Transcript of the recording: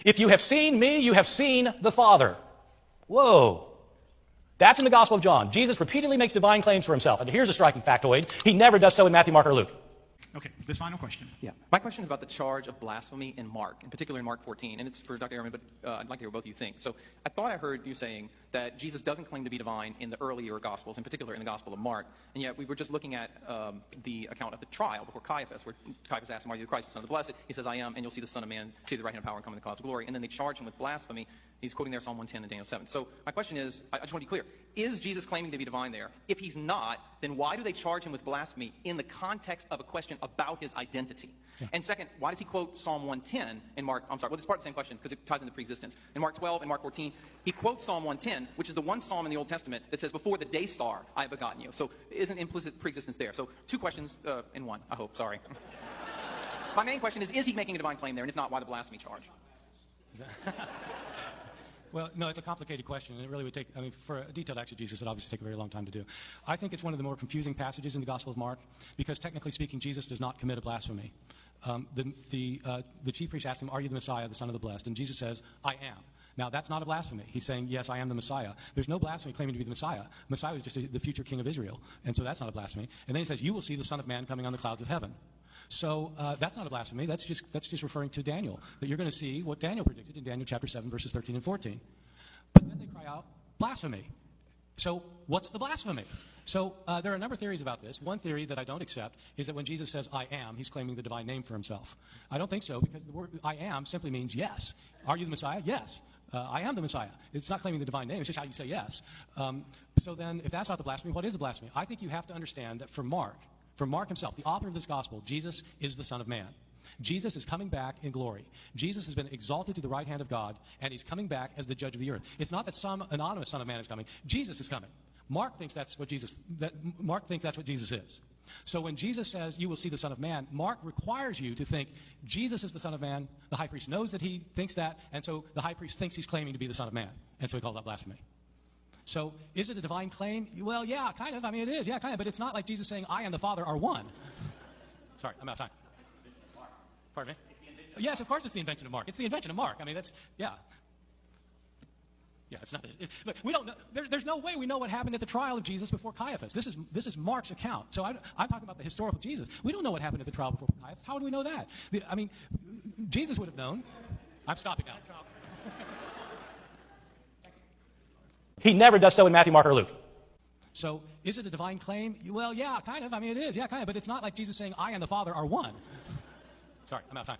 If you have seen me, you have seen the Father. Whoa. That's in the Gospel of John. Jesus repeatedly makes divine claims for himself. And here's a striking factoid. He never does so in Matthew, Mark, or Luke. Okay, this final question. Yeah. My question is about the charge of blasphemy in Mark, in particular in Mark 14. And it's for Dr. Ehrman, but I'd like to hear what both of you think. So I thought I heard you saying that Jesus doesn't claim to be divine in the earlier Gospels, in particular in the Gospel of Mark. And yet we were just looking at the account of the trial before Caiaphas, where Caiaphas asked him, "Are you the Christ, the Son of the Blessed?" He says, "I am, and you'll see the Son of Man see the right hand of power and come in the clouds of glory." And then they charge him with blasphemy. He's quoting there Psalm 110 and Daniel 7. So my question is, I just want to be clear, is Jesus claiming to be divine there? If he's not, then why do they charge him with blasphemy in the context of a question about his identity? Yeah. And second, why does he quote Psalm 110 in Mark? I'm sorry, well, this is part of the same question because it ties into preexistence. In Mark 12 and Mark 14, he quotes Psalm 110, which is the one psalm in the Old Testament that says, "Before the day star, I have begotten you." So isn't implicit preexistence there? So two questions in one, I hope. Sorry. My main question is he making a divine claim there? And if not, why the blasphemy charge? Well, no, it's a complicated question, and it really would take, I mean, for a detailed exegesis, it obviously take a very long time to do. I think it's one of the more confusing passages in the Gospel of Mark, because technically speaking, Jesus does not commit a blasphemy. The chief priest asked him, "Are you the Messiah, the Son of the Blessed?" And Jesus says, "I am." Now, that's not a blasphemy. He's saying, yes, I am the Messiah. There's no blasphemy claiming to be the Messiah. Messiah is just the future king of Israel, and so that's not a blasphemy. And then he says, "You will see the Son of Man coming on the clouds of heaven." So that's not a blasphemy. That's just referring to Daniel, that you're going to see what Daniel predicted in Daniel chapter 7, verses 13 and 14. But then they cry out, blasphemy. So what's the blasphemy? So there are a number of theories about this. One theory that I don't accept is that when Jesus says, "I am," he's claiming the divine name for himself. I don't think so, because the word "I am" simply means yes. Are you the Messiah? Yes. I am the Messiah. It's not claiming the divine name. It's just how you say yes. So then, if that's not the blasphemy, what is the blasphemy? I think you have to understand that for Mark himself, the author of this gospel, Jesus is the Son of Man. Jesus is coming back in glory. Jesus has been exalted to the right hand of God, and he's coming back as the judge of the earth. It's not that some anonymous Son of Man is coming. Jesus is coming. Mark thinks that's what Jesus is. So when Jesus says, "You will see the Son of Man," Mark requires you to think Jesus is the Son of Man. The high priest knows that he thinks that, and so the high priest thinks he's claiming to be the Son of Man, and so he calls that blasphemy. So is it a divine claim? Well, yeah, kind of. I mean, it is. Yeah, kind of. But it's not like Jesus saying, "I and the Father are one." Sorry, I'm out of time. Pardon me? Yes, of course it's the invention of Mark. It's the invention of Mark. I mean, that's, yeah. Yeah, it's not. Look, we don't know. There's no way we know what happened at the trial of Jesus before Caiaphas. This is Mark's account. So I'm talking about the historical Jesus. We don't know what happened at the trial before Caiaphas. How do we know that? I mean, Jesus would have known. I'm stopping now. He never does so in Matthew, Mark, or Luke. So is it a divine claim? Well, yeah, kind of. I mean, it is. Yeah, kind of. But it's not like Jesus saying, "I and the Father are one." Sorry, I'm out of time.